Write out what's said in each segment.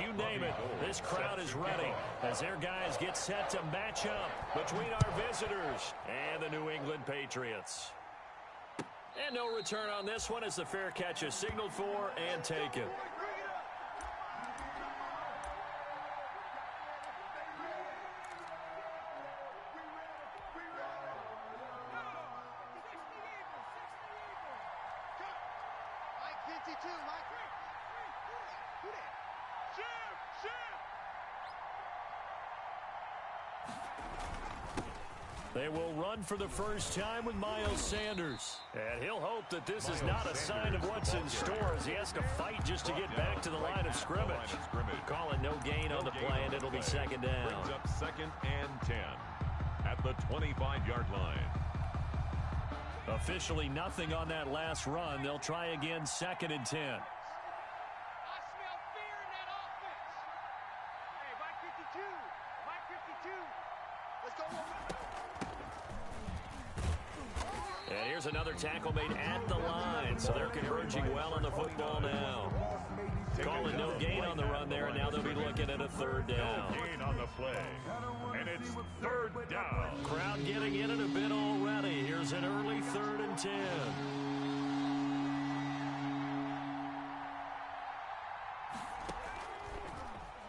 you name it. This crowd is ready as their guys get set to match up between our visitors and the New England Patriots. And no return on this one as the fair catch is signaled for and taken. They will run for the first time with Miles Sanders. And he'll hope that this is not a sign of what's in store as he has to fight just to get back to the line of scrimmage. Call it no gain on the play, and it'll be second down. Brings up 2nd and 10 at the 25-yard line. Officially nothing on that last run. They'll try again 2nd and 10. And here's another tackle made at the line, so they're converging well on the football now. Calling no gain on the run there, and now they'll be looking at a 3rd down. No gain on the play, and it's 3rd down. Crowd getting in it a bit already. Here's an early 3rd and 10.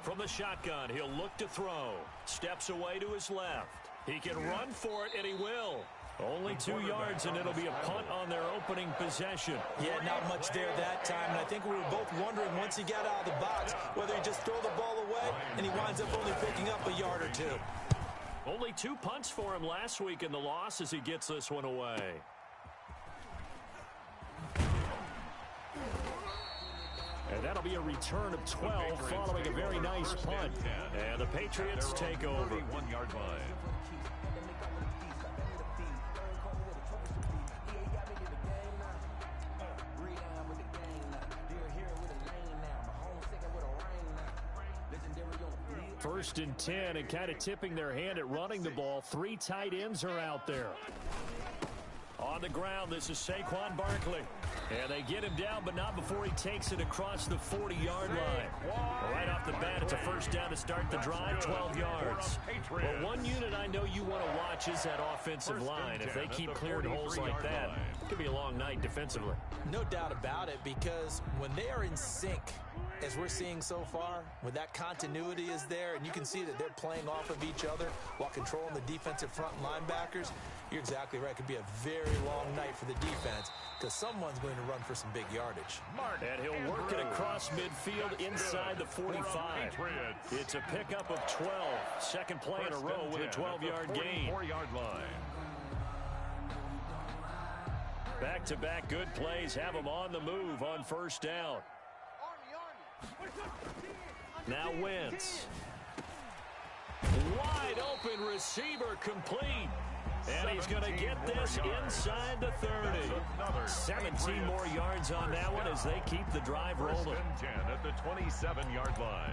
From the shotgun, he'll look to throw. Steps away to his left. He can run for it, and he will. Only 2 yards, and it'll be a punt on their opening possession. Yeah, not much there that time, and I think we were both wondering once he got out of the box whether he just throw the ball away, and he winds up only picking up a yard or 2. Only 2 punts for him last week in the loss as he gets this one away. And that'll be a return of 12 following a very nice punt. And the Patriots take over. 1-yard line. First and 10, and kind of tipping their hand at running the ball. 3 tight ends are out there. On the ground, this is Saquon Barkley. And they get him down, but not before he takes it across the 40-yard line. Right off the bat, it's a first down to start the drive, 12 yards. But one unit I know you want to watch is that offensive line. If they keep clearing holes like that, it could be a long night defensively. No doubt about it, because when they are in sync, as we're seeing so far, when that continuity is there and you can see that they're playing off of each other while controlling the defensive front linebackers, you're exactly right. It could be a very long night for the defense because someone's going to run for some big yardage. And he'll work it across midfield inside the 45. It's a pickup of 12. Second play in a row with a 12-yard gain. 4-yard line. Back-to-back good plays have them on the move on first down. Now Wentz. Wide open receiver complete. And he's going to get this inside the 30. 17 more yards on that one as they keep the drive rolling. 1st and 10 at the 27-yard line.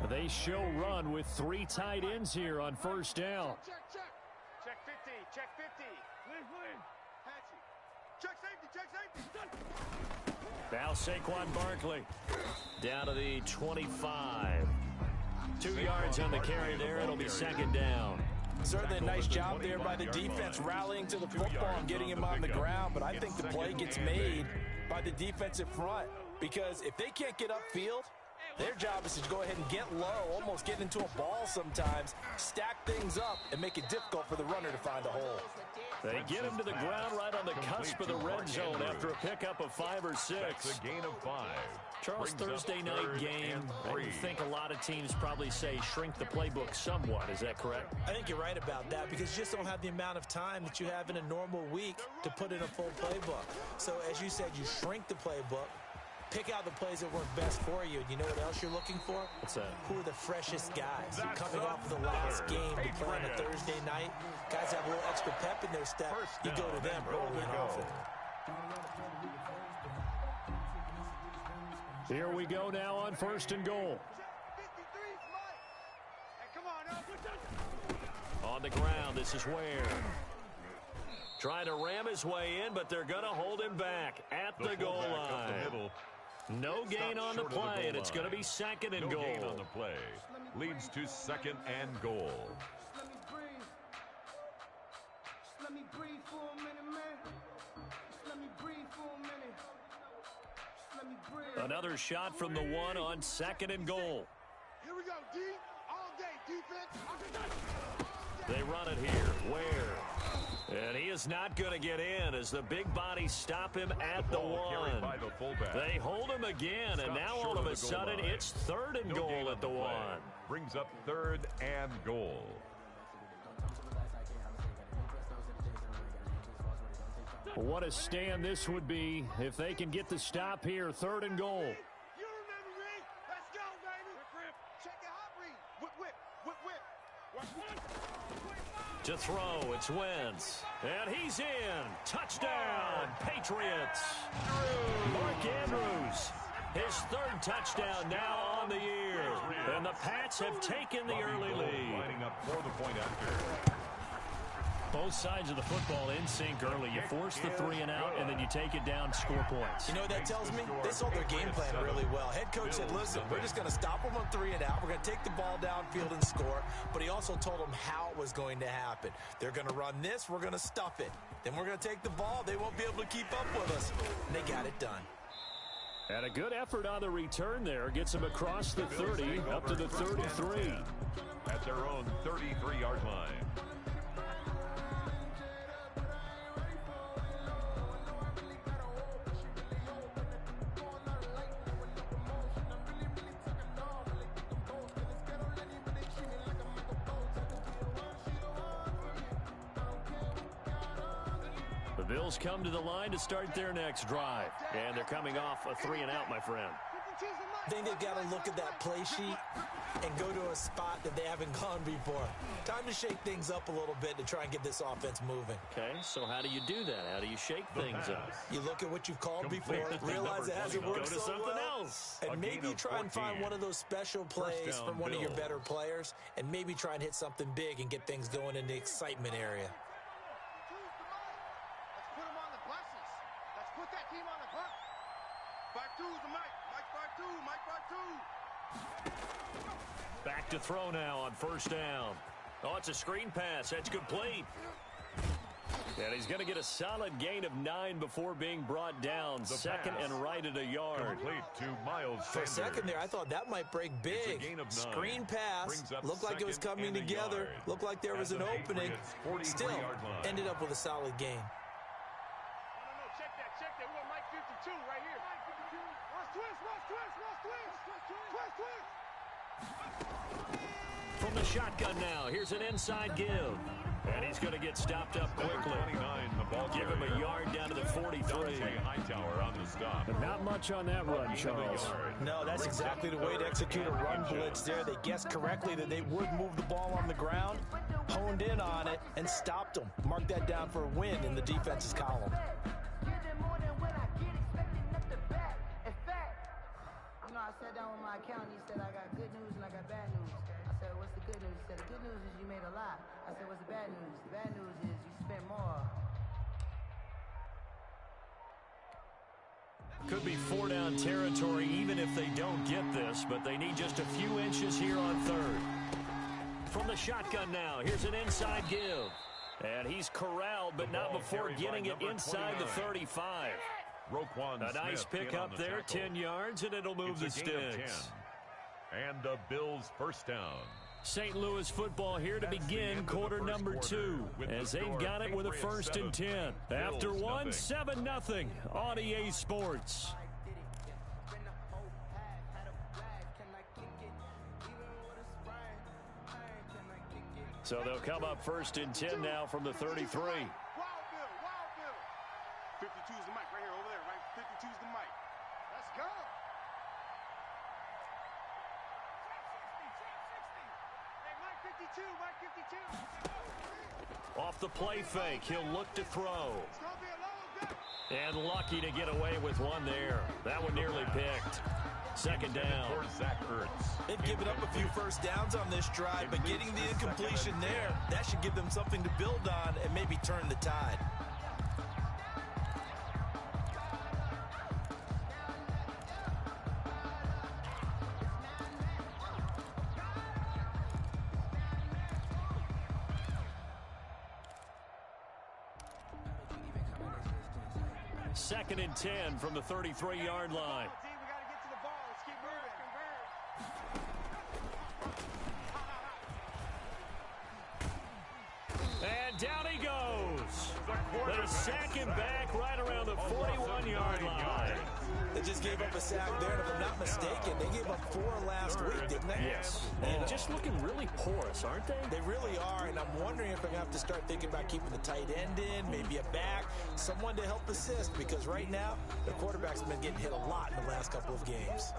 They show run with 3 tight ends here on first down. Check 50, check 50. Check safety, Now Saquon Barkley down to the 25. 2 yards on the carry there. It'll be second down. Certainly a nice job there by the defense rallying to the football and getting him on the ground, but I think the play gets made by the defensive front because if they can't get upfield, their job is to go ahead and get low, almost get into a ball sometimes, stack things up, and make it difficult for the runner to find a hole. They get him to the ground right on the cusp of the red zone after a pickup of 5 or 6. That's a gain of 5. Charles, Thursday night game, I think a lot of teams probably say shrink the playbook somewhat. Is that correct? I think you're right about that because you just don't have the amount of time that you have in a normal week to put in a full playbook. So as you said, you shrink the playbook. Pick out the plays that work best for you. You know what else you're looking for? What's that? Who are the freshest guys? Coming off of the last game to play on a Thursday night. Guys have a little extra pep in their step. You go to them early and often. Here we go now on first and goal. On the ground, this is Ware. Trying to ram his way in, but they're going to hold him back at the goal line. No gain on the play, and it's going to be second and goal. No gain on the play. Leads to second and goal. Let me breathe for a minute, man. Let me breathe for a minute. Let me breathe. Another shot from the one on second and goal. Here we go, D. All day, defense. They run it here. Where? And he is not going to get in as the big bodies stop him at the one. By the fullback. They hold him again, and now all of a sudden it's third and goal at the one. Brings up third and goal. What a stand this would be if they can get the stop here. Third and goal. You remember me? Let's go, baby. Whip. Check it hot read. Whip. Watch one. To throw, it's Wentz. And he's in. Touchdown, Patriots. Mark Andrews. His third touchdown now on the year. And the Pats have taken the early lead. Lining up for the point after. Both sides of the football in sync early. You force the 3 and out, and then you take it down, score points. You know what that tells me? They sold their game plan really well. Head coach said, listen, we're just going to stop them on 3 and out. We're going to take the ball downfield and score. But he also told them how it was going to happen. They're going to run this. We're going to stuff it. Then we're going to take the ball. They won't be able to keep up with us. And they got it done. And a good effort on the return there. Gets them across the 30, up to the 33. At their own 33-yard line. The Bills come to the line to start their next drive. And they're coming off a 3 and out, my friend. I think they've got to look at that play sheet and go to a spot that they haven't gone before. Time to shake things up a little bit to try and get this offense moving. Okay, so how do you do that? How do you shake things up? You look at what you've called before, realize it hasn't worked Go to so something well, else. and maybe try and find one of those special plays from one of your better players, and maybe try and hit something big and get things going in the excitement area. Let's put them on the buses. Let's put that team on the bus. 5-2's the Mike. Mike 5-2. Mike 5-2. Back to throw now on first down. Oh, it's a screen pass. That's complete. And he's going to get a solid gain of 9 before being brought down. Second and right at a yard. Complete to Miles For a Sanders. second there, I thought that might break big. Gain of 9. Screen pass. Looked like it was coming together. Looked like there was an opening. Still, ended up with a solid gain. No, check that. We want Mike 52 right here. Mike 52. Ross twist. From the shotgun now, here's an inside give. And he's going to get stopped up quickly. 29, the ball Give him a yard down to the 43. Hightower on the stop. Not much on that run, Charles. No, that's exactly the way to execute a run blitz there. They guessed correctly that they would move the ball on the ground, honed in on it, and stopped them. Mark that down for a win in the defense's column. You know, I sat down with my accountant. He said, I got good news and I got bad news. I said, what's the good news? He said, the good news is you made a lot. I said, what's the bad news? The bad news is you spent more. Could be 4-down territory even if they don't get this, but they need just a few inches here on third. From the shotgun now, here's an inside give. And he's corralled, but not before getting it inside the 35. A nice pick up there, 10 yards, and it'll move the sticks. And the Bills first down. St. Louis football here to begin quarter number 2 as they've got it with a 1st and 10. After 1, 7-0 on EA Sports. So they'll come up 1st and 10 now from the 33. Wild Bill. 52's the mic right here over there, right? 52's the mic. Let's go. Hey, Mike 52. Off the play fake, he'll look to throw. It's going to be a long day. And lucky to get away with one there. That one nearly picked. Second down. They've given up a few first downs on this drive, but getting the incompletion there, that should give them something to build on and maybe turn the tide. 2nd and 10 from the 33-yard line. And down he goes. They're sacking back right around the 41-yard line. They just gave up a sack there, and if I'm not mistaken, they gave up 4 last week, didn't they? Yes. And just looking really porous, aren't they? They really are, and I'm wondering if I'm going to have to start thinking about keeping the tight end in, maybe a back, someone to help assist, because right now, the quarterback's been getting hit a lot in the last couple of games.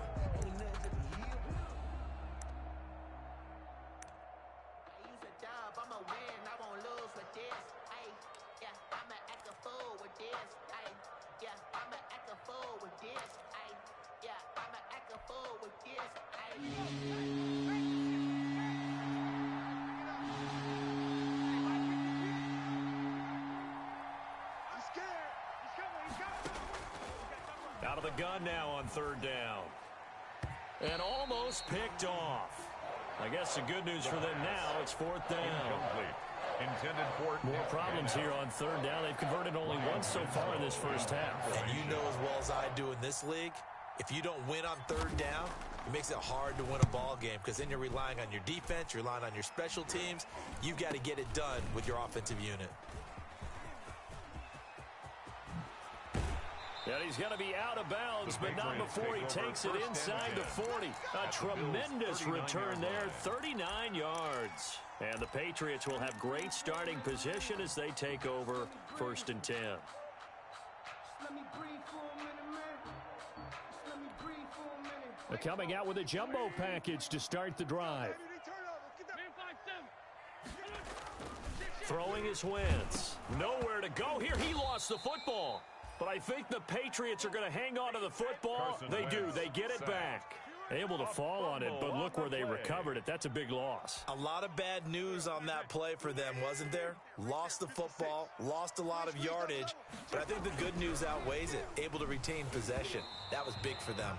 Out of the gun now on 3rd down. And almost picked off. I guess the good news for them now, it's 4th down. Intended for more problems here on 3rd down. They've converted only once so far in this first half. And you know as well as I do in this league, if you don't win on 3rd down, it makes it hard to win a ball game because then you're relying on your defense, you're relying on your special teams. You've got to get it done with your offensive unit. And he's going to be out of bounds, but not before he takes it inside the 40. A tremendous return there, 39 yards. And the Patriots will have great starting position as they take over 1st and 10. They're coming out with a jumbo package to start the drive. Throwing his Wentz. Nowhere to go here. He lost the football. But I think the Patriots are going to hang on to the football. They do. They get it back. Able to fall on it, but look where they recovered it. That's a big loss. A lot of bad news on that play for them, wasn't there? Lost the football, lost a lot of yardage, but I think the good news outweighs it. Able to retain possession. That was big for them.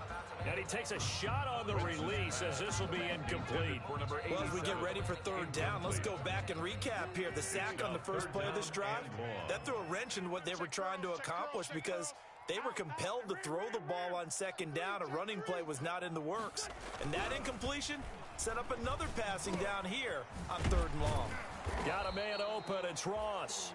And he takes a shot on the release as this will be incomplete. Well, as we get ready for 3rd down, let's go back and recap here. The sack on the first play of this drive, that threw a wrench in what they were trying to accomplish because they were compelled to throw the ball on 2nd down. A running play was not in the works. And that incompletion set up another passing down here on 3rd and long. Got a man open. It's Ross.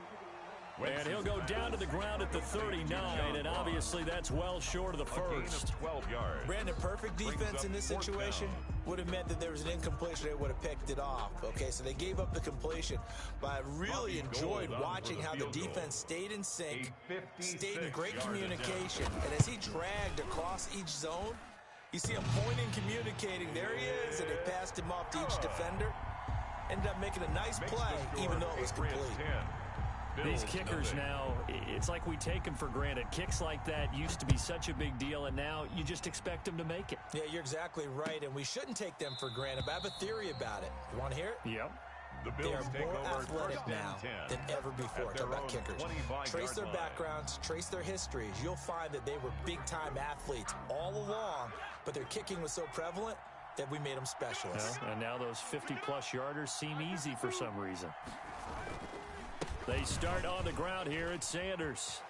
And he'll go down to the ground at the 39, and obviously that's well short of the first. 12 yards. Brandon, perfect defense in this situation would have meant that there was an incompletion. They would have picked it off. Okay, so they gave up the completion. But I really enjoyed watching how the defense stayed in sync, stayed in great communication. And as he dragged across each zone, you see him pointing, communicating. There he is, and they passed him off to each defender. Ended up making a nice play, even though it was complete. These kickers now, it's like we take them for granted. Kicks like that used to be such a big deal, and now you just expect them to make it. Yeah, you're exactly right, and we shouldn't take them for granted, but I have a theory about it. You want to hear it? Yep. They are more athletic now than ever before. Talk about kickers. Trace their backgrounds, trace their histories. You'll find that they were big-time athletes all along, but their kicking was so prevalent that we made them specialists. Well, and now those 50-plus yarders seem easy for some reason. They start on the ground here at Sanders.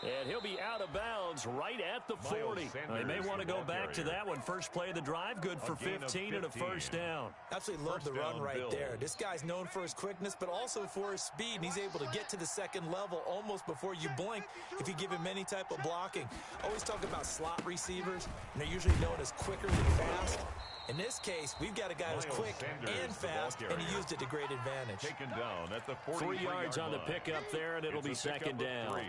And he'll be out of bounds right at the 40. They may want to go back to that one. First play of the drive, good for 15 and a first down. Absolutely love the run right there. This guy's known for his quickness, but also for his speed. And he's able to get to the second level almost before you blink if you give him any type of blocking. Always talk about slot receivers, and they're usually known as quicker than fast. In this case, we've got a guy who's quick and fast, and he used it to great advantage. Taken down at the 3 yards on the pickup there, and it'll be second down.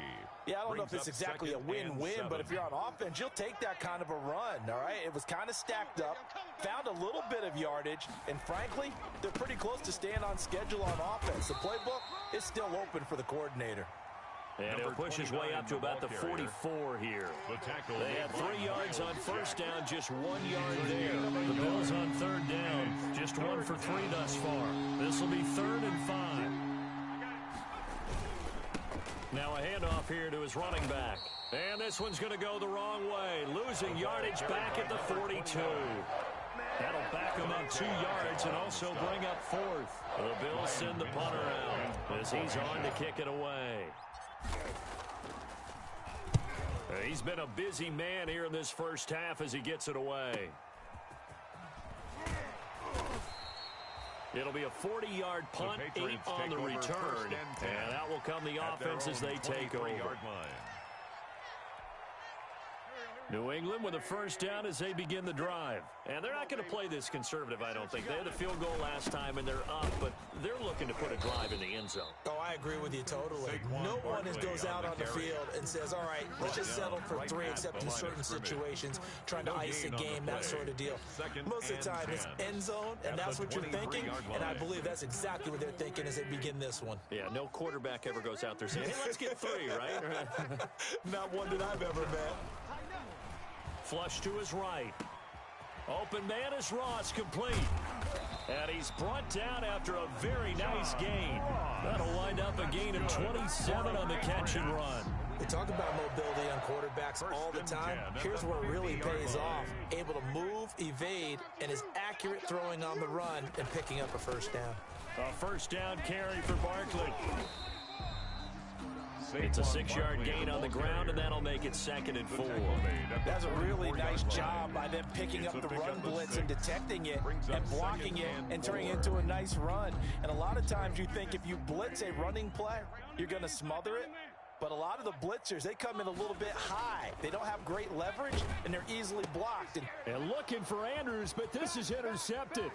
Yeah, I don't know if it's exactly a win-win, but if you're on offense, you'll take that kind of a run, all right? It was kind of stacked up, found a little bit of yardage, and frankly, they're pretty close to staying on schedule on offense. The playbook is still open for the coordinator. And he'll push his way up to about the 44 here. They had 3 yards on first down, just 1 yard there. The Bills on third down, just 1 for 3 thus far. This will be 3rd and 5. Now a handoff here to his running back. And this one's going to go the wrong way. Losing yardage back at the 42. That'll back him up 2 yards and also bring up 4th. The Bills send the punter out as he's on to kick it away. He's been a busy man here in this first half as he gets it away. It'll be a 40-yard punt, 8 on the return, and that will come the offense as they take over. New England with a first down as they begin the drive. And they're not going to play this conservative, I don't think. They had the field goal last time, and they're up, but they're looking to put a drive in the end zone. Oh, I agree with you totally. No one goes out on the field and says, all right, let's just settle for 3, except in certain situations, trying to ice a game, that sort of deal. Most of the time, it's end zone, and that's what you're thinking, and I believe that's exactly what they're thinking as they begin this one. Yeah, no quarterback ever goes out there saying, hey, let's get 3, right? Not one that I've ever met. Flush to his right. Open man is Ross, complete. And he's brought down after a very nice gain. That'll wind up a gain of 27 on the catch and run. We talk about mobility on quarterbacks all the time. Here's where it really pays off. Able to move, evade, and is accurate throwing on the run and picking up a first down. A first down carry for Barkley. It's a 6-yard gain on the ground, and that'll make it 2nd and 4. That's a really nice job by them picking up the run blitz and detecting it and blocking it and turning it into a nice run. And a lot of times you think if you blitz a running play, you're going to smother it. But a lot of the blitzers, they come in a little bit high. They don't have great leverage, and they're easily blocked. And looking for Andrews, but this is intercepted.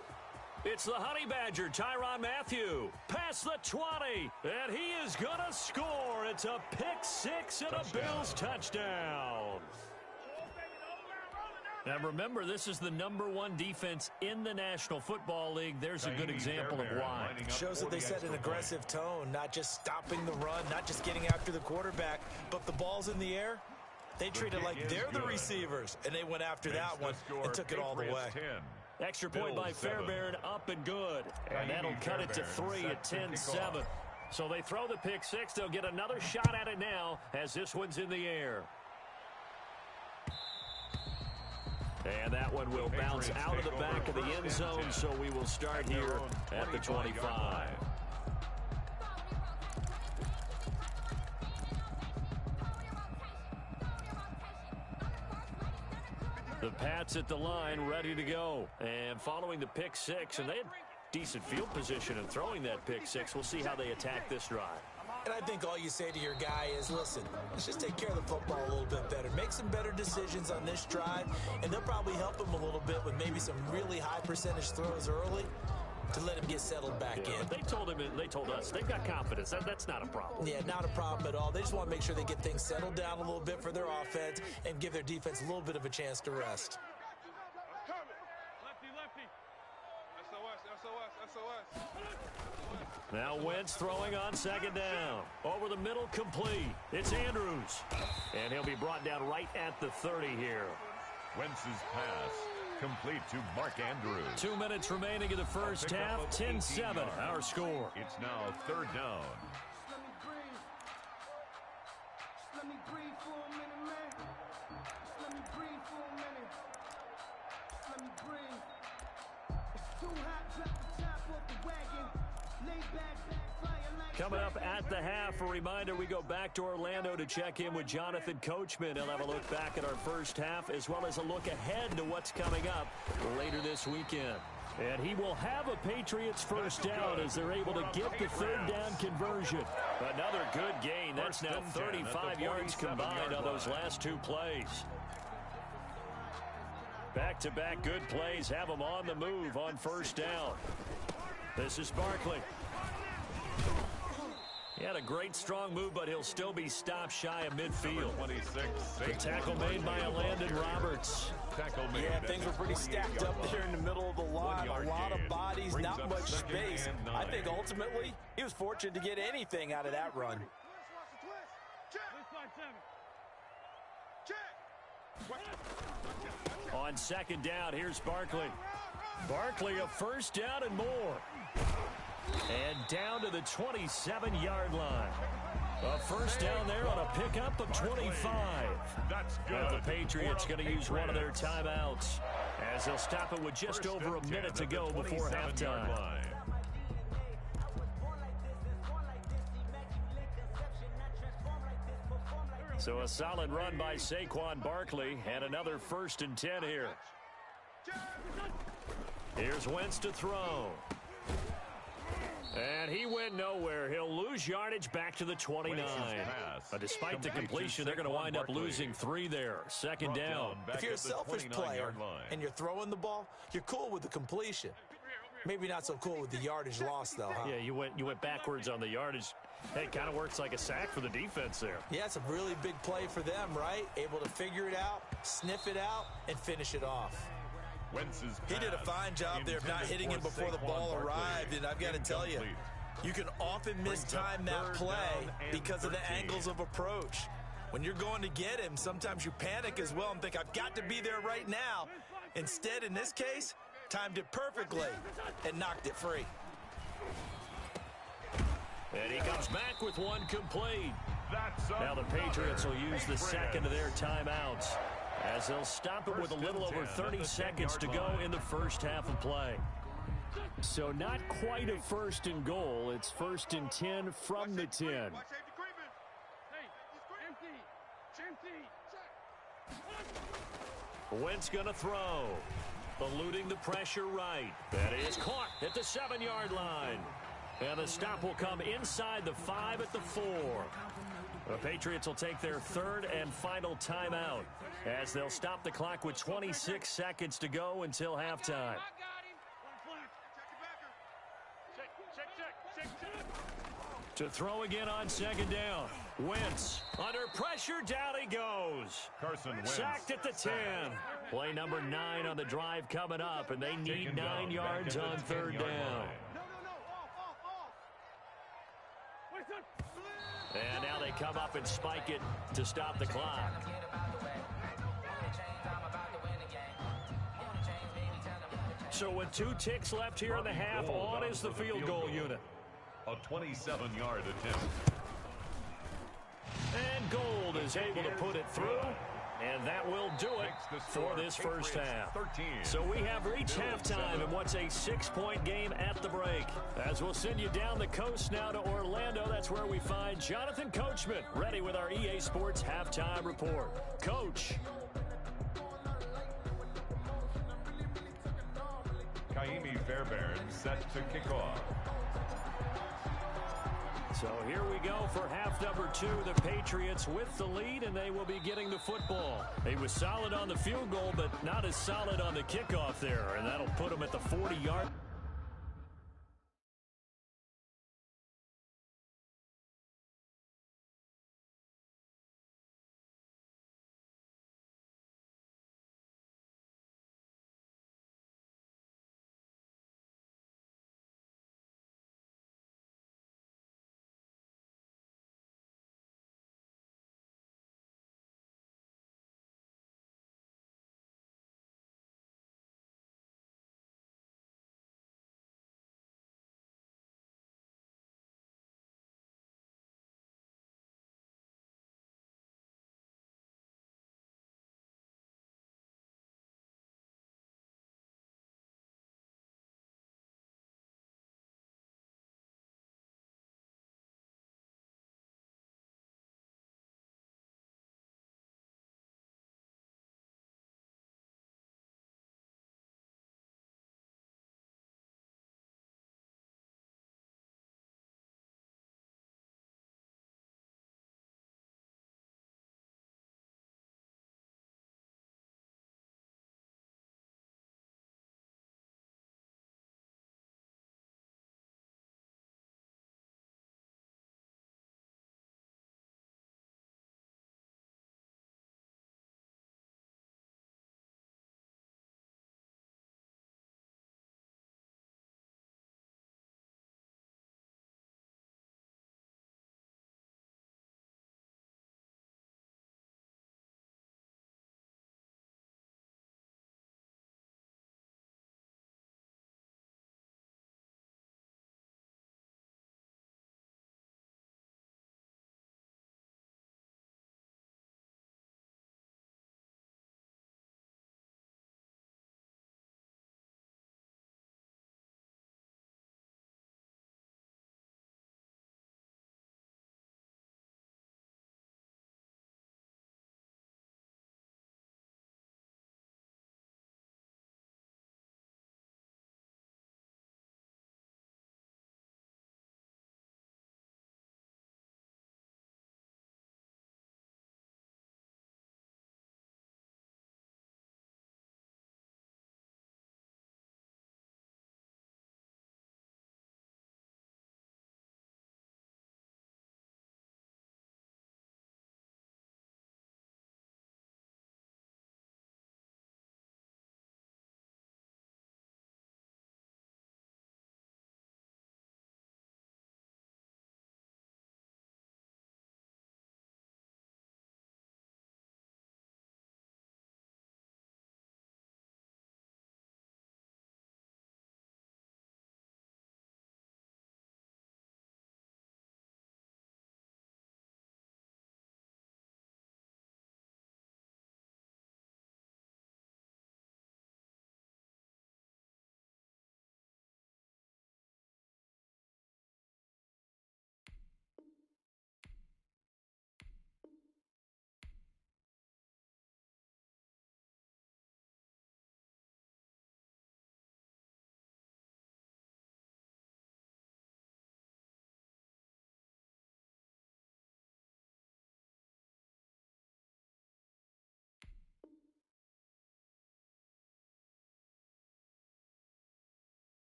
It's the Honey Badger, Tyrann Mathieu. Past the 20, and he is going to score. It's a pick-6 and a Bills touchdown. Now remember, this is the #1 defense in the National Football League. There's a good example of why. Shows that they set an aggressive tone, not just stopping the run, not just getting after the quarterback, but the ball's in the air. They treat it like they're the receivers, and they went after that one and took it all the way. Extra point by Fairbairn, up and good. And that'll cut it to 3 at 10-7. So they throw the pick-6. They'll get another shot at it now as this one's in the air. And that one will bounce out of the back of the end zone, so we will start here at the 25. The Pats at the line, ready to go. And following the pick-6, and they had decent field position in throwing that pick-6. We'll see how they attack this drive. And I think all you say to your guy is, listen, let's just take care of the football a little bit better. Make some better decisions on this drive, and they'll probably help him a little bit with maybe some really high percentage throws early to let him get settled back in. But they told us they've got confidence. That's not a problem. Yeah, not a problem at all. They just want to make sure they get things settled down a little bit for their offense and give their defense a little bit of a chance to rest. Now Wentz throwing on 2nd down. Over the middle, complete. It's Andrews. And he'll be brought down right at the 30 here. Wentz's pass complete to Mark Andrews. 2 minutes remaining in the first half. 10-7, our score. It's now 3rd down. Let me breathe for a minute, man. Let me breathe for a minute. Let me breathe. It's too hot, drop the top off the wagon. Lay back, fire like Coming up at the half, a reminder, we go back to Orlando to check in with Jonathan Coachman. He'll have a look back at our first half as well as a look ahead to what's coming up later this weekend. And he will have a Patriots first down as they're able to get the 3rd down conversion. Another good gain. That's now 35 yards combined on those last 2 plays. Back-to-back good plays have them on the move on first down. This is Barkley. He had a great strong move, but he'll still be stopped shy of midfield. The tackle made by Landon Roberts. Yeah, things were pretty stacked up there in the middle of the line. A lot of bodies, not much space. I think ultimately he was fortunate to get anything out of that run. On 2nd down, here's Barkley. Barkley a first down and more. And down to the 27-yard line. A first down there on a pickup of 25. That's good. Now the Patriots going to use one of their timeouts as they'll stop it with just over a minute to go before halftime. So a solid run by Saquon Barkley and another 1st and 10 here. Here's Wentz to throw. And he went nowhere. He'll lose yardage back to the 29. But despite the completion, they're going to wind up losing 3 there. 2nd down. If you're a selfish player and you're throwing the ball, you're cool with the completion. Maybe not so cool with the yardage loss, though, huh? Yeah, you went backwards on the yardage. Hey, it kind of works like a sack for the defense there. Yeah, it's a really big play for them, right? Able to figure it out, sniff it out, and finish it off. He did a fine job there of not hitting it before the ball arrived, and I've got to tell you, you can often mistime that play because of the angles of approach. When you're going to get him, sometimes you panic as well and think, I've got to be there right now. Instead, in this case, timed it perfectly and knocked it free. And he comes back with one complete. Now the Patriots will use the second of their timeouts, as they'll stop it with a little over 30 seconds to go in the first half of play. So not quite a 1st and goal. It's 1st and 10 from the 10. Wentz going to throw. Eluding the pressure right. That is caught at the 7-yard line. And the stop will come inside the 5 at the 4. The Patriots will take their 3rd and final timeout, as they'll stop the clock with 26 seconds to go until halftime. To throw again on 2nd down. Wentz under pressure, down he goes. Sacked at the 10. Play number 9 on the drive coming up, and they need 9 yards on 3rd down. And now they come up and spike it to stop the clock. So with 2 ticks left here in the half, on is the field goal unit. A 27-yard attempt. And Gold is able to put it through. And that will do it for this first half. So we have reached halftime in what's a 6-point game at the break. As we'll send you down the coast now to Orlando, that's where we find Jonathan Coachman ready with our EA Sports Halftime Report. Coach. Kaimi Fairbairn set to kick off. So here we go for half number 2. The Patriots with the lead, and they will be getting the football. He was solid on the field goal, but not as solid on the kickoff there, and that'll put him at the 40-yard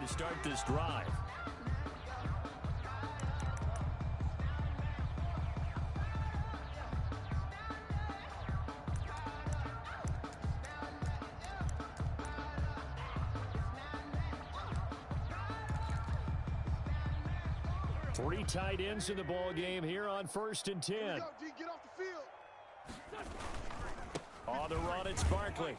to start this drive. Three tight ends in the ball game here on 1st and 10. Get off the field. On the run, it's Barkley.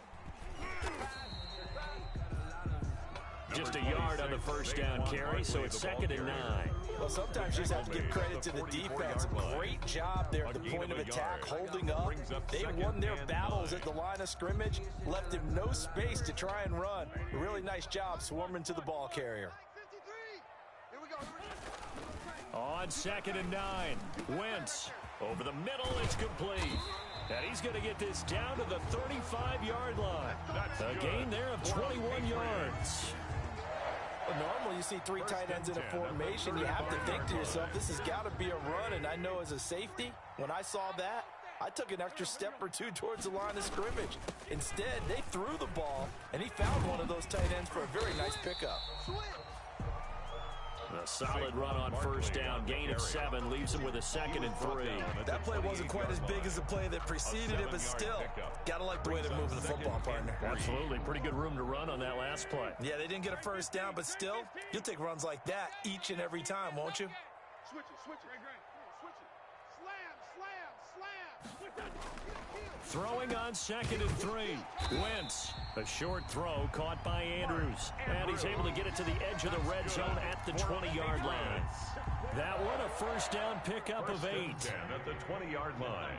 Just a yard on the first down carry, so it's 2nd and 9. Well, sometimes you just have to give credit to the defense. Great job there at the point of attack, holding up. They won their battles at the line of scrimmage, left him no space to try and run. A really nice job swarming to the ball carrier. Here we go. On 2nd and 9, Wentz. Over the middle, it's complete. And he's going to get this down to the 35-yard line. A gain there of 21 yards. Normally you see three tight ends in a formation. You have to think to yourself, this has got to be a run. And I know as a safety, when I saw that, I took an extra step or two towards the line of scrimmage. Instead, they threw the ball, and he found one of those tight ends for a very nice pickup. A solid run on first down, gain of 7, leaves him with a 2nd and 3. That play wasn't quite as big as the play that preceded it, but still, gotta like the way they're moving the football, partner. Absolutely, pretty good room to run on that last play. Yeah, they didn't get a first down, but still, you'll take runs like that each and every time, won't you? Switch it. Switch it. Slam. Throwing on 2nd and 3. Wentz, a short throw caught by Andrews. And he's able to get it to the edge of the red zone at the 20-yard line. That one a first down pickup of 8. At the 20-yard line.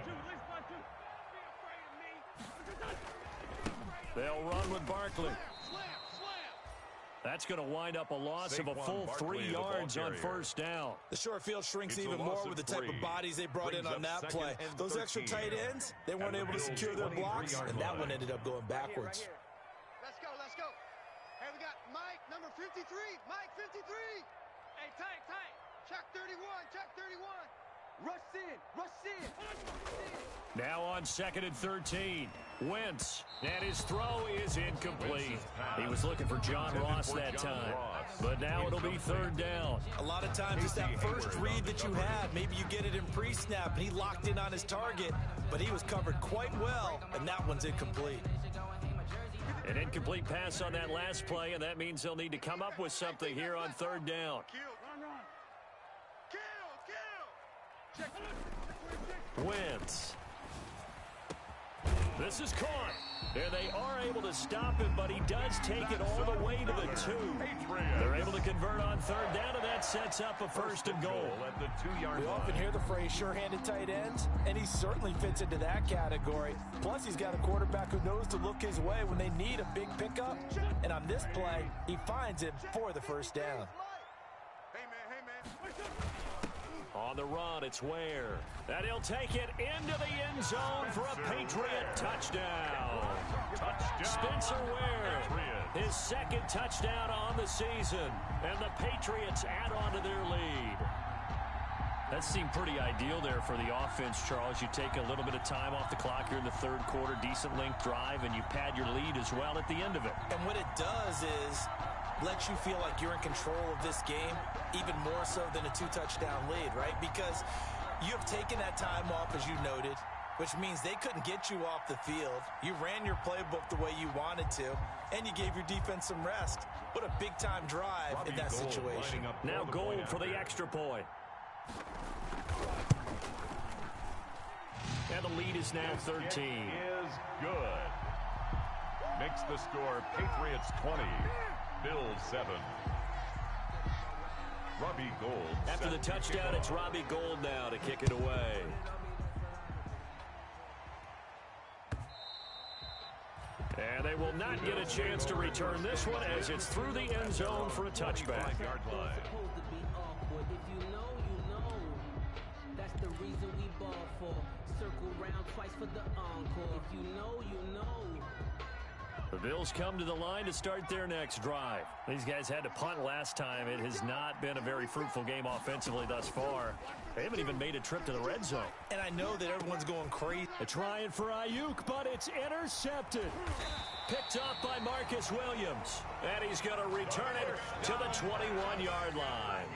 They'll run with Barkley. That's going to wind up a loss of a full 3 yards on first down. The short field shrinks even more with the type of bodies they brought in on that play. Those extra tight ends, they weren't able to secure their blocks, and that one ended up going backwards. Let's go. Hey, we got Mike, number 53. Mike, 53. Hey, tight. Check 31. Rush in. Now on 2nd and 13. Wentz, and his throw is incomplete. He was looking for John Ross that time, but now it'll be 3rd down. A lot of times it's that first read that you had. Maybe you get it in pre-snap, and he locked in on his target, but he was covered quite well, and that one's incomplete. An incomplete pass on that last play, and that means they'll need to come up with something here on 3rd down. Wentz. This is caught. And they are able to stop him, but he does take it all the way to the 2. They're able to convert on 3rd down, and that sets up a 1st and goal. At the 2-yard line. We often hear the phrase sure-handed tight ends, and he certainly fits into that category. Plus, he's got a quarterback who knows to look his way when they need a big pickup. And on this play, he finds him for the 1st down. Hey, man. On the run, it's Ware. And he'll take it into the end zone for a Patriot touchdown. Spencer Ware, his 2nd touchdown on the season. And the Patriots add on to their lead. That seemed pretty ideal there for the offense, Charles. You take a little bit of time off the clock here in the 3rd quarter, decent length drive, and you pad your lead as well at the end of it. And what it does is lets you feel like you're in control of this game, even more so than a 2-touchdown lead, right? Because you have taken that time off, as you noted, which means they couldn't get you off the field. You ran your playbook the way you wanted to, and you gave your defense some rest. What a big-time drive in that situation. Now Gold for the extra point. And the lead is now 13. Is good. Makes the score Patriots 20. Bills 7. Robbie Gould. After the touchdown, it's Robbie Gould now to kick it away. And they will not get a chance to return this one as it's through the end zone for a touchback. Yard line. If you know, you know. That's the reason we ball for. Circle round twice for the encore. If you know, you know. Bills come to the line to start their next drive. These guys had to punt last time. It has not been a very fruitful game offensively thus far. They haven't even made a trip to the red zone. And I know that everyone's going crazy. They're trying for Ayuk, but it's intercepted. Picked up by Marcus Williams. And he's going to return it to the 21-yard line.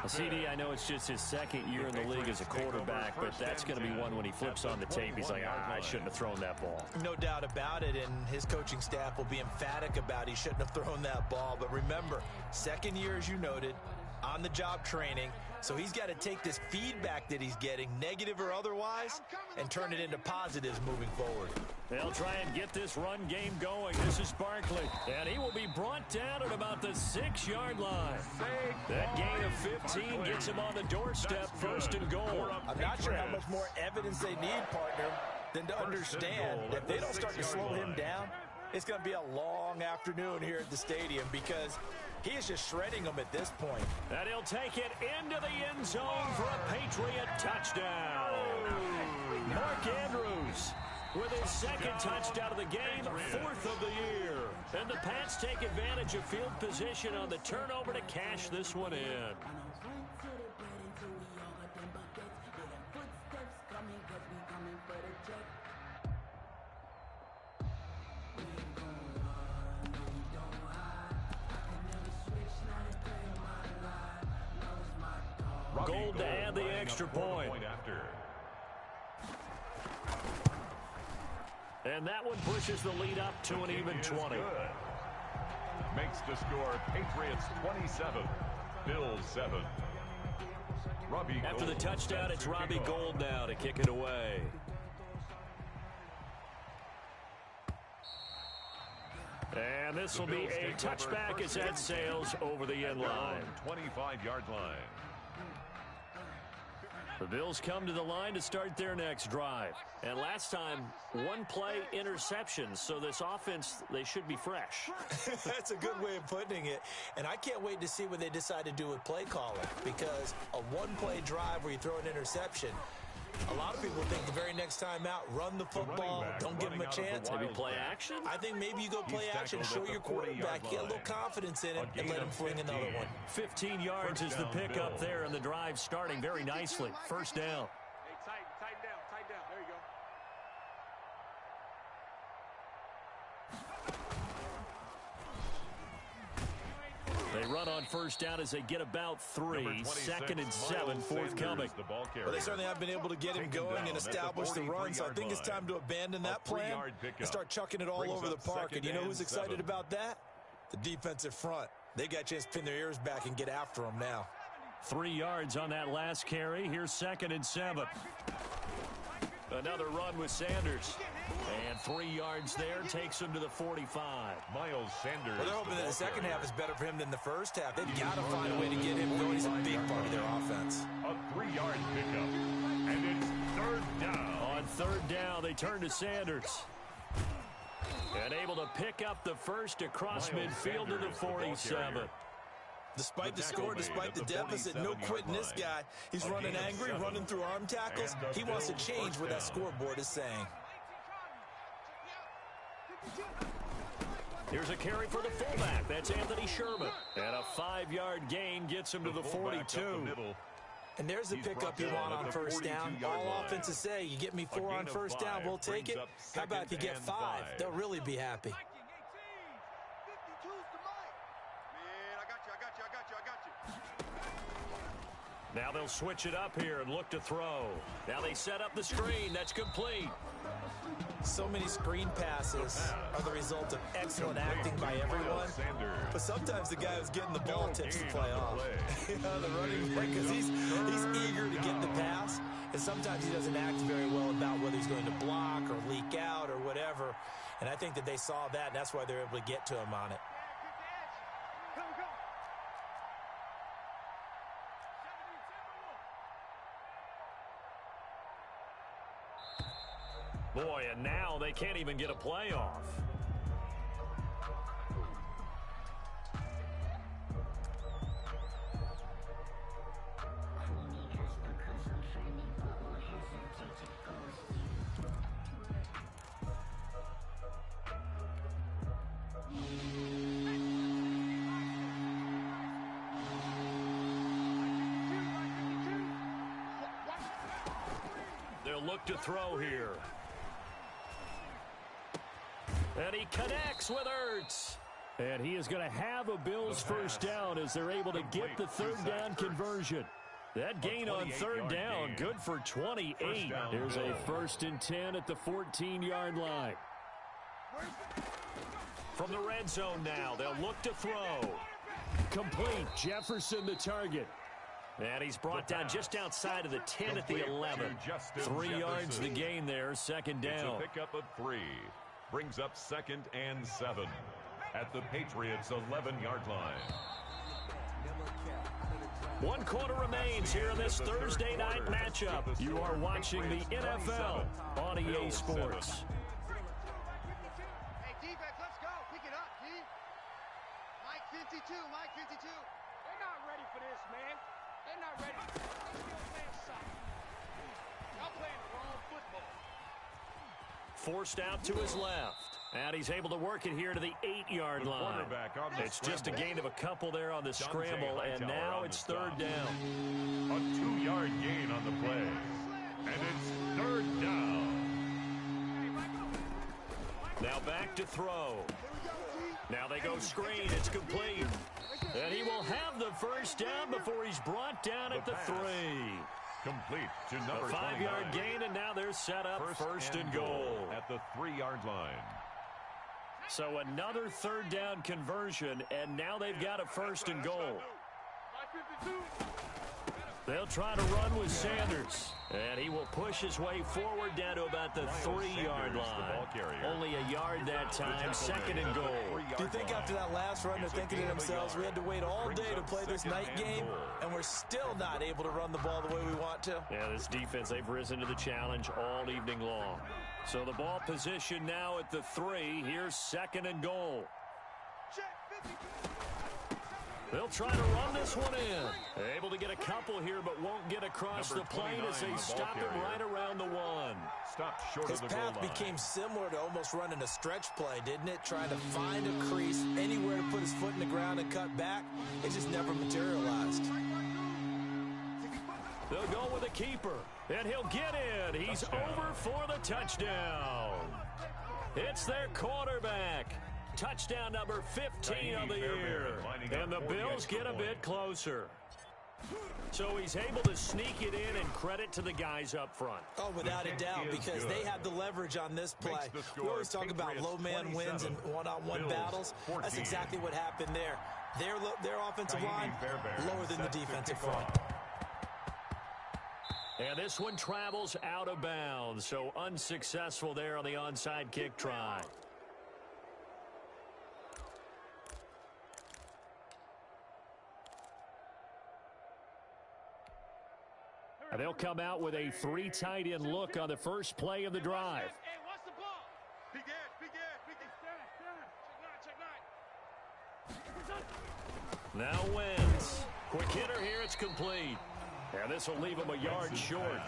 CD, I know it's just his second year in the league as a quarterback, but that's going to be one when he flips on the tape. He's like, I shouldn't have thrown that ball. No doubt about it, and his coaching staff will be emphatic about he shouldn't have thrown that ball. But remember, second year, as you noted, on-the-job training. So he's got to take this feedback that he's getting, negative or otherwise, and turn it into positives moving forward. They'll try and get this run game going. This is Barkley, and he will be brought down at about the 6-yard line. That gain of 15 gets him on the doorstep, first and goal. I'm not sure how much more evidence they need, partner, than to understand that if they don't start to slow him down, it's going to be a long afternoon here at the stadium because he is just shredding them at this point. And he'll take it into the end zone for a Patriot touchdown. Mark Andrews with his second touchdown of the game, 4th of the year. And the Pats take advantage of field position on the turnover to cash this one in. Gold to add the extra point. And that one pushes the lead up to an even 20. Makes the score Patriots 27, Bills 7. After the touchdown, it's Robbie Gould now to kick it away. And this will be a touchback as that sails over the end line. 25-yard line. The Bills come to the line to start their next drive. And last time, one play interception. So this offense, they should be fresh. That's a good way of putting it. And I can't wait to see what they decide to do with play calling. Because a one-play drive where you throw an interception, a lot of people think the very next time out, run the football, don't give him a chance. Maybe play action? I think maybe you go play action, show your quarterback, get a little confidence in him, and let him fling another one. 15 yards is the pickup there, and the drive starting very nicely. First down. Hey, tighten down. There you go. They run on first down as they get about 3. 2nd and 7, forthcoming. Well, they certainly have been able to get him going and establish the run, so I think it's time to abandon that plan and start chucking it all over the park. And you know who's excited about that? The defensive front. They got a chance to pin their ears back and get after them now. 3 yards on that last carry. Here's 2nd and 7. Another run with Sanders. And 3 yards there takes him to the 45. Miles Sanders. Well, they're hoping that the second half is better for him than the first half. They've got to find a way to get him going. He's a big part of their offense. A 3-yard pickup. And it's 3rd down. On 3rd down, they turn to Sanders. And able to pick up the first across midfield to the 47. Despite the score, despite the deficit, no quitting this guy. He's running angry, running through arm tackles. He wants to change what that scoreboard is saying. Here's a carry for the fullback. That's Anthony Sherman. And a 5-yard gain gets him to the 42. And there's the pickup you want on first down. All offenses say, you get me 4 on first down, we'll take it. How about if you get 5? They'll really be happy. Now they'll switch it up here and look to throw. Now they set up the screen. That's complete. So many screen passes are the result of excellent acting by everyone. But sometimes the guy who's getting the ball tips the play off. You know, the running back, because he's eager to get the pass. And sometimes he doesn't act very well about whether he's going to block or leak out or whatever. And I think that they saw that, and that's why they're able to get to him on it. Boy, and now they can't even get a playoff. look to throw here. And he connects with Ertz. And he is going to have a Bills first down as they're able to get the third down conversion. That gain on third down, good for 28. Here's a 1st and 10 at the 14-yard line. From the red zone now, they'll look to throw. Complete. Jefferson the target. And he's brought down just outside of the 10 at the 11. 3 yards the gain there, 2nd down. It's a pickup of 3. Brings up 2nd and 7 at the Patriots' 11-yard line. 1 quarter remains here in this Thursday night matchup. You are watching the NFL on EA Sports. Hey, defense, let's go. Pick it up, D. Mike 52, Mike 52. They're not ready for this, man. They're not ready. They're still playing soccer. Y'all playing the wrong football. Forced out to his left. And he's able to work it here to the 8-yard line. It's just a gain of a couple there on the scramble, and now it's 3rd down. A 2-yard gain on the play. And it's 3rd down. Now back to throw. Now they go screen. It's complete. And he will have the first down before he's brought down at the 3. Complete to number 5-yard gain, and now they're set up first and goal at the 3-yard line. So another 3rd down conversion, and now they've got a 1st and goal. They'll try to run with Sanders, and he will push his way forward down to about the 3-yard line. Only a yard that time, 2nd and goal. Do you think after that last run they're thinking to themselves, we had to wait all day to play this night game, and we're still not able to run the ball the way we want to? Yeah, this defense, they've risen to the challenge all evening long. So the ball position now at the 3. Here's 2nd and goal. They'll try to run this one in. Able to get a couple here, but won't get across the plane as they stop him right around the 1. Stopped short His of the goal path line. became similar to almost running a stretch play, didn't it? Trying to find a crease, anywhere to put his foot in the ground and cut back. It just never materialized. They'll go with a keeper, and he'll get in. He's over for the touchdown. It's their quarterback. Touchdown number 15 of the year. And the Bills get a bit closer. So he's able to sneak it in, and credit to the guys up front. Oh, without a doubt, because they have the leverage on this play. We always talk about low man wins and one-on-one battles. That's exactly what happened there. Their offensive line lower than the defensive front. And this one travels out of bounds, so unsuccessful there on the onside kick try. And they'll come out with a 3 tight end look on the first play of the drive. Hey, what's the ball? Big ass, big ass, big ass. Check line, check line. Now Wentz. Quick hitter here, it's complete. And this will leave him a yard short.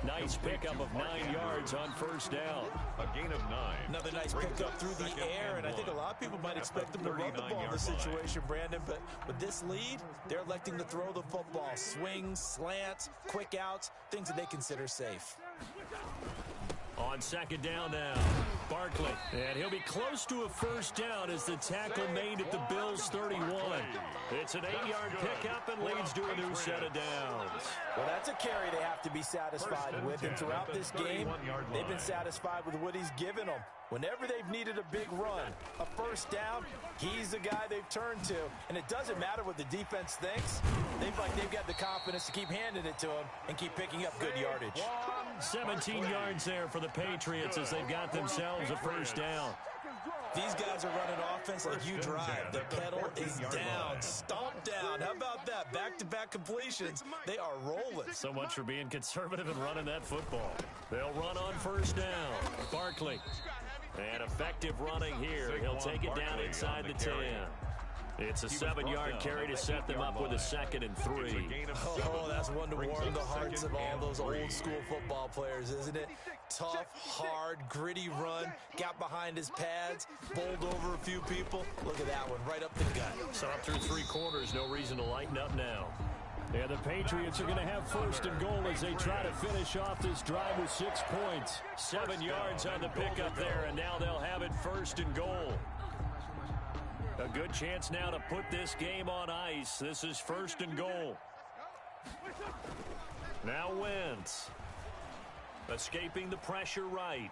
Nice pickup of 9 yards on first down. A gain of 9. Another nice pickup through the air, and I think a lot of people might expect them to run the ball in this situation, Brandon, but with this lead, they're electing to throw the football. Swings, slants, quick outs, things that they consider safe. On second down now, Barkley. And he'll be close to a first down as the tackle made at the Bills' 31. It's an 8-yard pickup and leads to a new set of downs. Well, that's a carry they have to be satisfied with, and throughout this game, they've been satisfied with what he's given them. Whenever they've needed a big run, a first down, he's the guy they've turned to. And it doesn't matter what the defense thinks. They've got the confidence to keep handing it to him and keep picking up good yardage. 17 yards there for the Patriots as they've got themselves a first down. These guys are running offense like you drive. The pedal is down, stomped down. How about that? Back-to-back completions. They are rolling. So much for being conservative and running that football. They'll run on first down. Barkley. And effective running here. He'll take it down inside the 10. It's a 7-yard carry to set them up with a 2nd and 3. Oh, that's one to warm the hearts of all those old-school football players, isn't it? Tough, hard, gritty run. Got behind his pads, bowled over a few people. Look at that one, right up the gut. So up through 3 quarters, no reason to lighten up now. And the Patriots are going to have first and goal as they try to finish off this drive with 6 points. 7 yards on the pickup there, and now they'll have it first and goal. A good chance now to put this game on ice. This is first and goal. Now Wentz. Escaping the pressure right.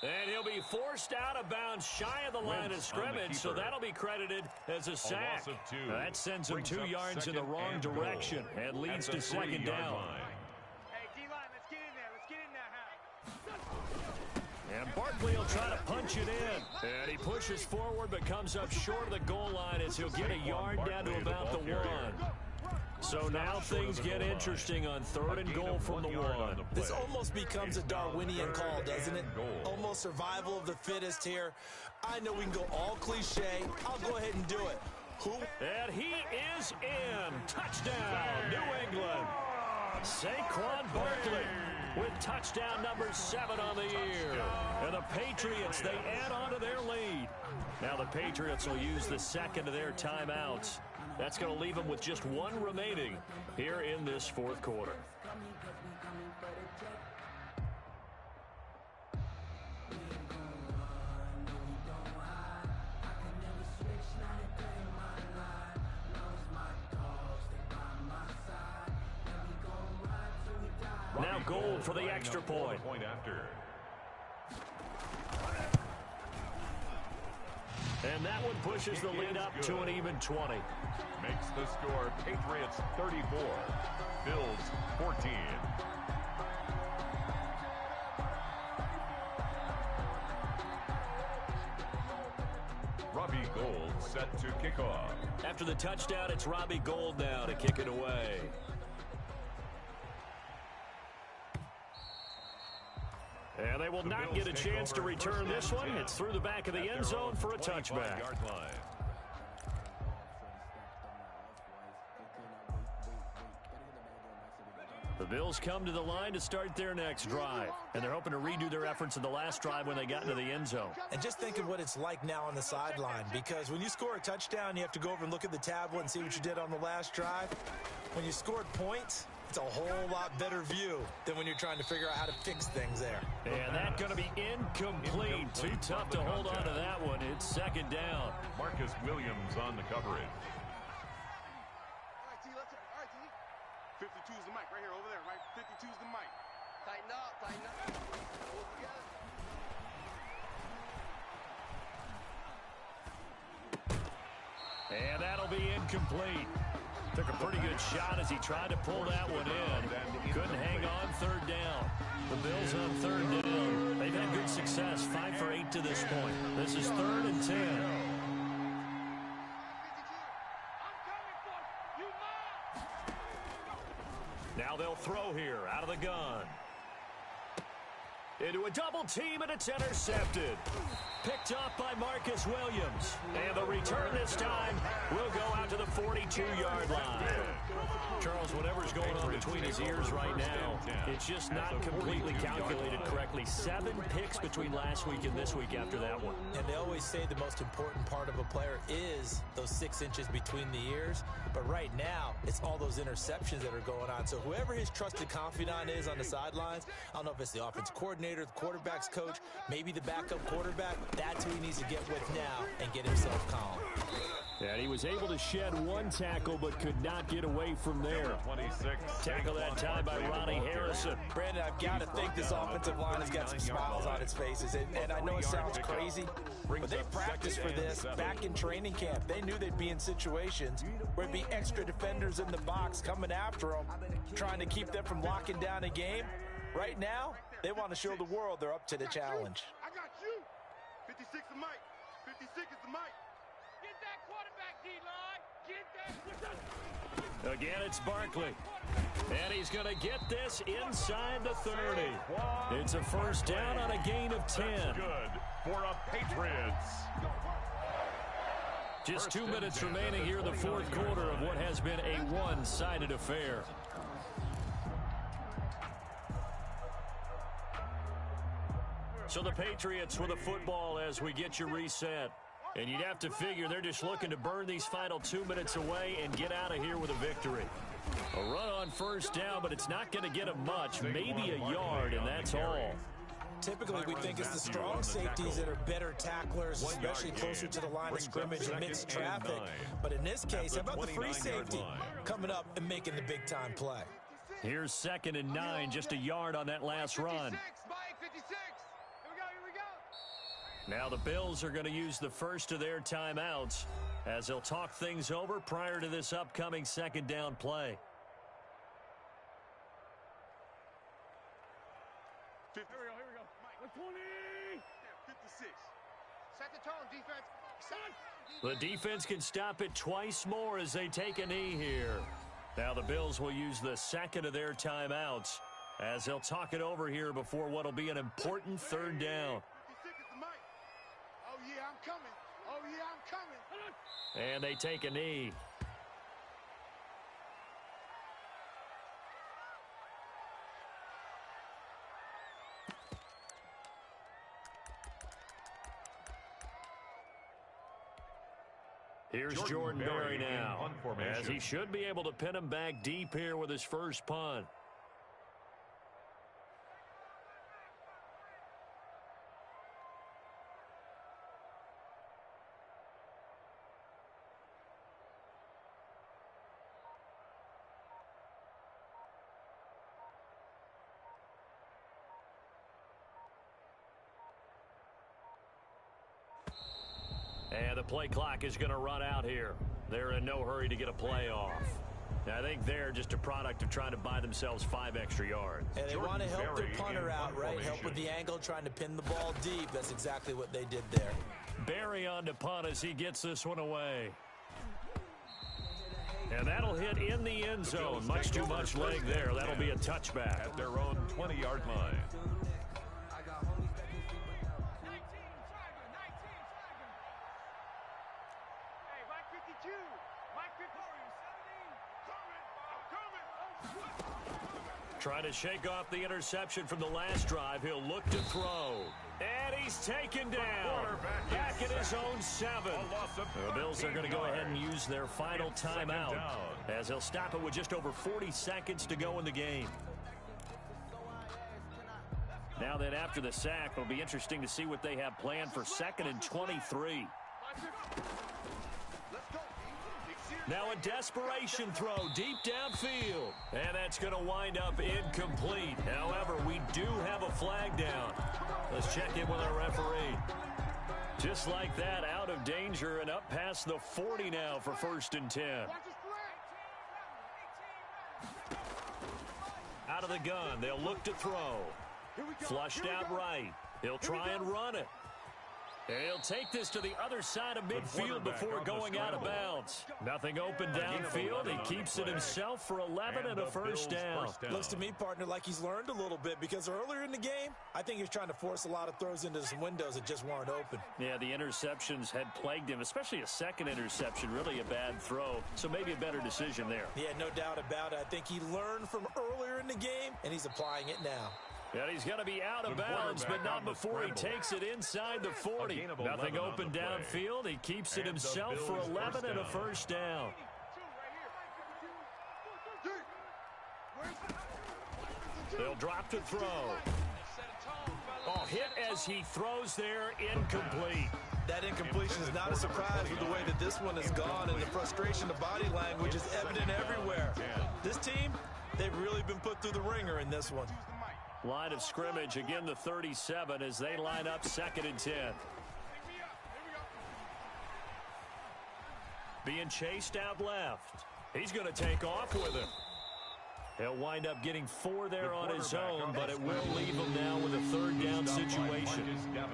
And he'll be forced out of bounds shy of the line of scrimmage, so that'll be credited as a sack. That sends him 2 yards in the wrong direction and leads to second down. Hey, D-line, let's get in there. Let's get in there, Hal. And Barkley will try to punch it in. And he pushes forward but comes up short of the goal line as he'll get a yard down to about the 1. So now things get interesting on 3rd and goal from the 1. This almost becomes a Darwinian call, doesn't it? Almost survival of the fittest here. I know we can go all cliche. I'll go ahead and do it. And he is in. Touchdown, New England. Saquon Barkley with touchdown number 7 on the year. And the Patriots, they add on to their lead. Now the Patriots will use the second of their timeouts. That's going to leave them with just 1 remaining here in this 4th quarter. Now Gold for the extra point. And that one pushes the lead up to an even 20. Makes the score Patriots 34, Bills 14. Robbie Gould set to kick off. After the touchdown, it's Robbie Gould now to kick it away. And they will not get a chance to return this one. It's through the back of the end zone for a touchback. The Bills come to the line to start their next drive. And they're hoping to redo their efforts in the last drive when they got into the end zone. And just think of what it's like now on the sideline. Because when you score a touchdown, you have to go over and look at the tablet and see what you did on the last drive. When you scored points, it's a whole lot better view than when you're trying to figure out how to fix things there. And that's going to be incomplete. Too tough to hold on to that one. It's second down. Marcus Williams on the coverage. All right, T, let's go. All right, T. 52's the mic right here, over there, right? 52's the mic. Tighten up, tighten up. Hold together. And that'll be incomplete. Took a pretty good shot as he tried to pull that one in. Couldn't hang on 3rd down. The Bills on 3rd down. They've had good success, 5 for 8 to this point. This is 3rd and 10. Now they'll throw here out of the gun. Into a double team, and it's intercepted. Picked off by Marcus Williams. And the return this time will go out to the 42-yard line. Charles, whatever's going on between his ears right now, it's just not completely calculated correctly. 7 picks between last week and this week after that one. And they always say the most important part of a player is those 6 inches between the ears. But right now, it's all those interceptions that are going on. So whoever his trusted confidant is on the sidelines, I don't know if it's the offense coordinator, the quarterback's coach, maybe the backup quarterback, that's who he needs to get with now and get himself calm. And he was able to shed 1 tackle but could not get away from there. 26. Tackle that time by Ronnie Harrison. Brandon, I've got to think this offensive line has got some smiles on its faces. And I know it sounds crazy, but they practiced for this back in training camp. They knew they'd be in situations where there'd be extra defenders in the box coming after them, trying to keep them from locking down a game. Right now, they want to show the world they're up to the challenge. I got you. 56 the mic. 56 is the mic. Get that quarterback, D-line. Get that. Again, it's Barkley. And he's going to get this inside the 30. It's a first down on a gain of 10. That's good for a Patriots. Just 2 minutes remaining here in the 4th quarter of what has been a one-sided affair. So the Patriots with a football as we get you reset. And you'd have to figure they're just looking to burn these final 2 minutes away and get out of here with a victory. A run on first down, but it's not going to get them much, maybe a yard, and that's all. Typically, we think it's the strong safeties that are better tacklers, especially closer to the line of scrimmage amidst traffic. But in this case, how about the free safety coming up and making the big-time play? Here's 2nd and 9, just a yard on that last run. Now the Bills are going to use the first of their timeouts as they'll talk things over prior to this upcoming 2nd down play. Here we go. Mike, 20. 56. Set the tone, defense. The defense can stop it twice more as they take a knee here. Now the Bills will use the 2nd of their timeouts as they'll talk it over here before what will be an important 3rd down. Oh, yeah, I'm coming. Oh, yeah, I'm coming. And they take a knee. Here's Jordan Berry now, as he should be able to pin him back deep here with his first punt. And the play clock is going to run out here. They're in no hurry to get a play off. Now, I think they're just a product of trying to buy themselves 5 extra yards. And they want to help their punter out, right? Help with the angle, trying to pin the ball deep. That's exactly what they did there. Berry on to punt as he gets this one away. And that'll hit in the end zone. Much too much leg there. That'll be a touchback. At their own 20-yard line. Trying to shake off the interception from the last drive. He'll look to throw. And he's taken down. Back at his own 7. The Bills are going to go ahead and use their final timeout as they'll stop it with just over 40 seconds to go in the game. Now then, after the sack, it'll be interesting to see what they have planned for 2nd and 23. Now a desperation throw deep downfield. And that's going to wind up incomplete. However, we do have a flag down. Let's check in with our referee. Just like that, out of danger and up past the 40 now for 1st and 10. Out of the gun, they'll look to throw. Flushed out right. He'll try and run it. And he'll take this to the other side of midfield before going out of bounds. Nothing open downfield. He keeps it himself for 11 and a first down. Looks to me, partner, like he's learned a little bit because earlier in the game, I think he was trying to force a lot of throws into some windows that just weren't open. Yeah, the interceptions had plagued him, especially a second interception, really a bad throw. So maybe a better decision there. Yeah, no doubt about it. I think he learned from earlier in the game, and he's applying it now. And he's going to be out of bounds, but not before he takes it inside the 40. Nothing open downfield. He keeps it himself for 11 and a first down. They'll drop to throw. Oh, hit as he throws there, incomplete. That incompletion is not a surprise with the way that this one has gone, and the frustration of body language is evident everywhere. This team, they've really been put through the ringer in this one. Line of scrimmage, again the 37 as they line up 2nd and 10. Being chased out left. He's going to take off with it. He'll wind up getting 4 there on his own, but it will leave him now with a 3rd down situation.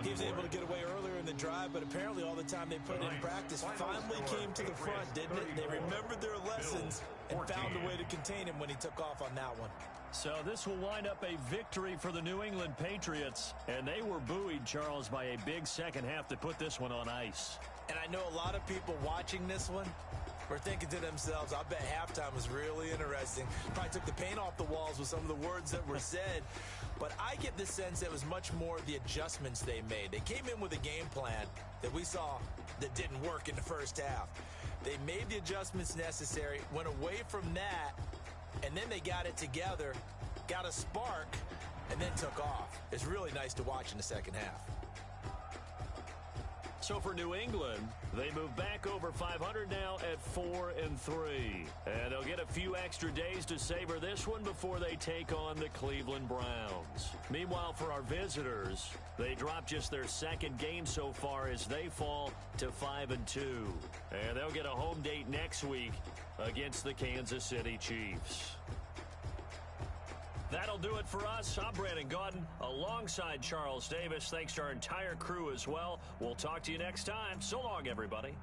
He was able to get away earlier in the drive, but apparently all the time they put in practice finally came to the front, didn't it? They remembered their lessons and found a way to contain him when he took off on that one. So this will wind up a victory for the New England Patriots, and they were buoyed, Charles, by a big second half to put this one on ice. And I know a lot of people watching this one were thinking to themselves, I bet halftime was really interesting. Probably took the paint off the walls with some of the words that were said. But I get the sense it was much more the adjustments they made. They came in with a game plan that we saw that didn't work in the first half. They made the adjustments necessary, went away from that, and then they got it together, got a spark, and then took off. It's really nice to watch in the second half. So for New England, they move back over 500 now at 4-3. And they'll get a few extra days to savor this one before they take on the Cleveland Browns. Meanwhile, for our visitors, they drop just their second game so far as they fall to 5-2. And they'll get a home date next week against the Kansas City Chiefs. That'll do it for us. I'm Brandon Gaudin alongside Charles Davis. Thanks to our entire crew as well. We'll talk to you next time. So long, everybody.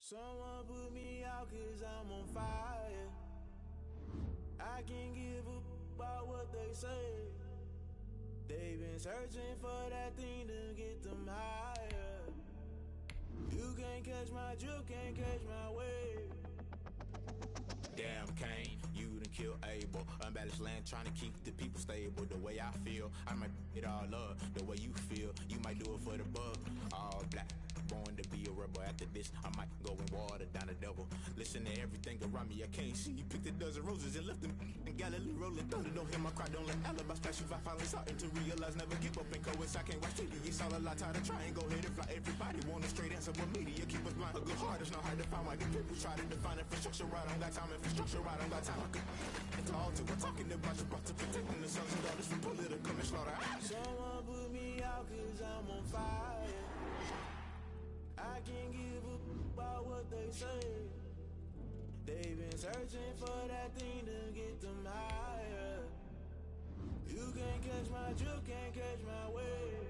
Someone put me out 'cause I'm on fire. I can't give up about what they say. They've been searching for that thing to get them higher. You can't catch my drift, can't catch my wave. Damn Kane, you done kill Abel. Unbalanced land trying to keep the people stable. The way I feel, I might it all up. The way you feel, you might do it for the bug. All black, born to be a rebel. After this, I might go and water down the devil. Listen to everything around me, I can't see. Picked a dozen roses and left them in Galilee rolling thunder. Don't hear my cry, don't let alibis flash. If I finally starting to realize, never give up and coincide. I can't watch TV, it's all a lot. Tired of trying, go ahead and fly. Everybody want a straight answer, but media keep us blind. A good heart is not hard to find. Why the people try to define infrastructure right? I don't got time, infrastructure right? I don't got time. I could into altar. We're talking about you, about to protecting the sons and daughters from political and slaughter. Someone put me out 'cause I'm on fire. I can't give up about what they say. They've been searching for that thing to get them higher. You can't catch my drift, can't catch my wave.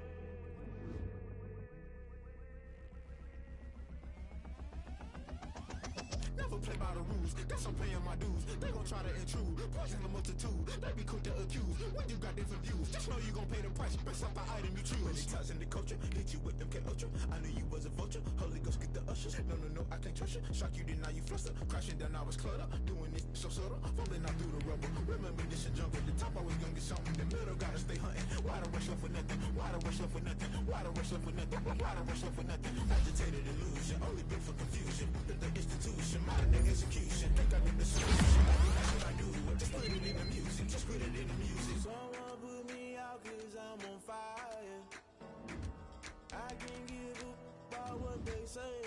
Never play by the rules, guess I'm paying my dues. They gon' try to intrude, poison the multitude. They be quick to accuse, when you got different views. Just know you gon' pay the price, based off the item you choose. Many times in the culture, hit you with them K-Ultra. I knew you was a vulture, Holy Ghost get the ushers. No, I can't trust you. Shock you, then now you fluster. Crashing down, I was cluttered. Doing it so subtle, falling out through the rubble. Remember this is jungle, the top I was young and something. The middle gotta stay hunting. Why the rush left for nothing? Why the rush left for nothing? Why the rush left for nothing? Why the rush left for nothing? Agitated illusion, only built for confusion. The institution, modern day execution. Think I get the solution. That's what I do. Just put it in the music. Just put it in the music. Someone put me out 'cause I'm on fire. I can't give up about what they say.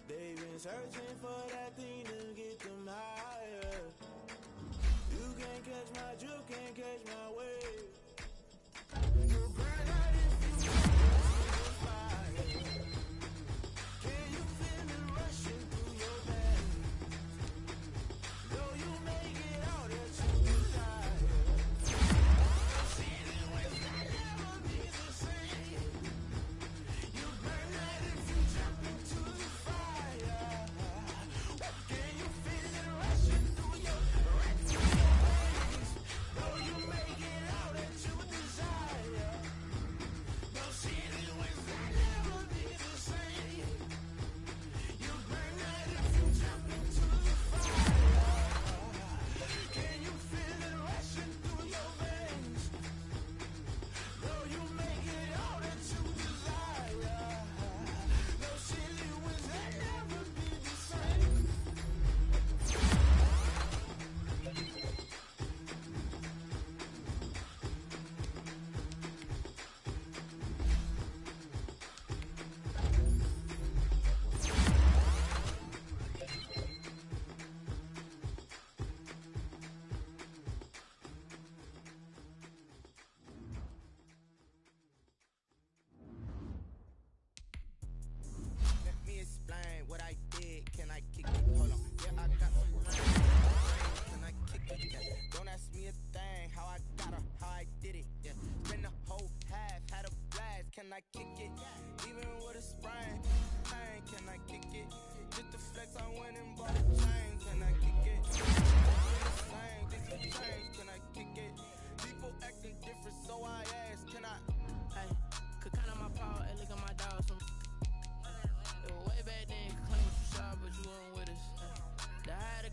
They've been searching for that thing to get them higher. You can't catch my drift, can't catch my wave. You burn out if you fire. Can you feel it rushing through your veins? Though you make it out that you die. Seeing ways that never be the same. You burn out if you jump into the fire. Can you feel it rushing through your veins?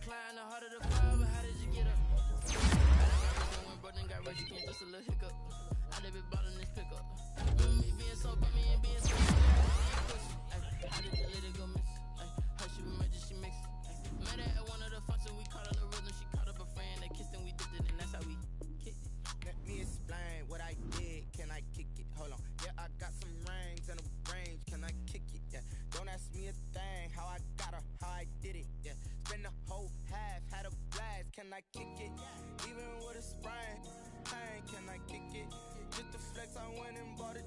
climb, the harder the fall, but how did you get up? I got rich and went broke, then got rich again, just a little hiccup. I live it bottom this pickup. Me being so bummy and being so how did the little go miss? How she remember she mix? Met her at one of the functions, we caught her the rhythm, she caught up a friend, they kissed and we did it, and that's how we kicked it. Let me explain what I did, can I kick it? Hold on, yeah, I got some rings and a range, can I kick it? Yeah, don't ask me a thing, how I got her, how I did it, yeah. Spend the whole half, had a blast, can I kick it? Even with a sprain, can I kick it? Just the flex, I went and bought a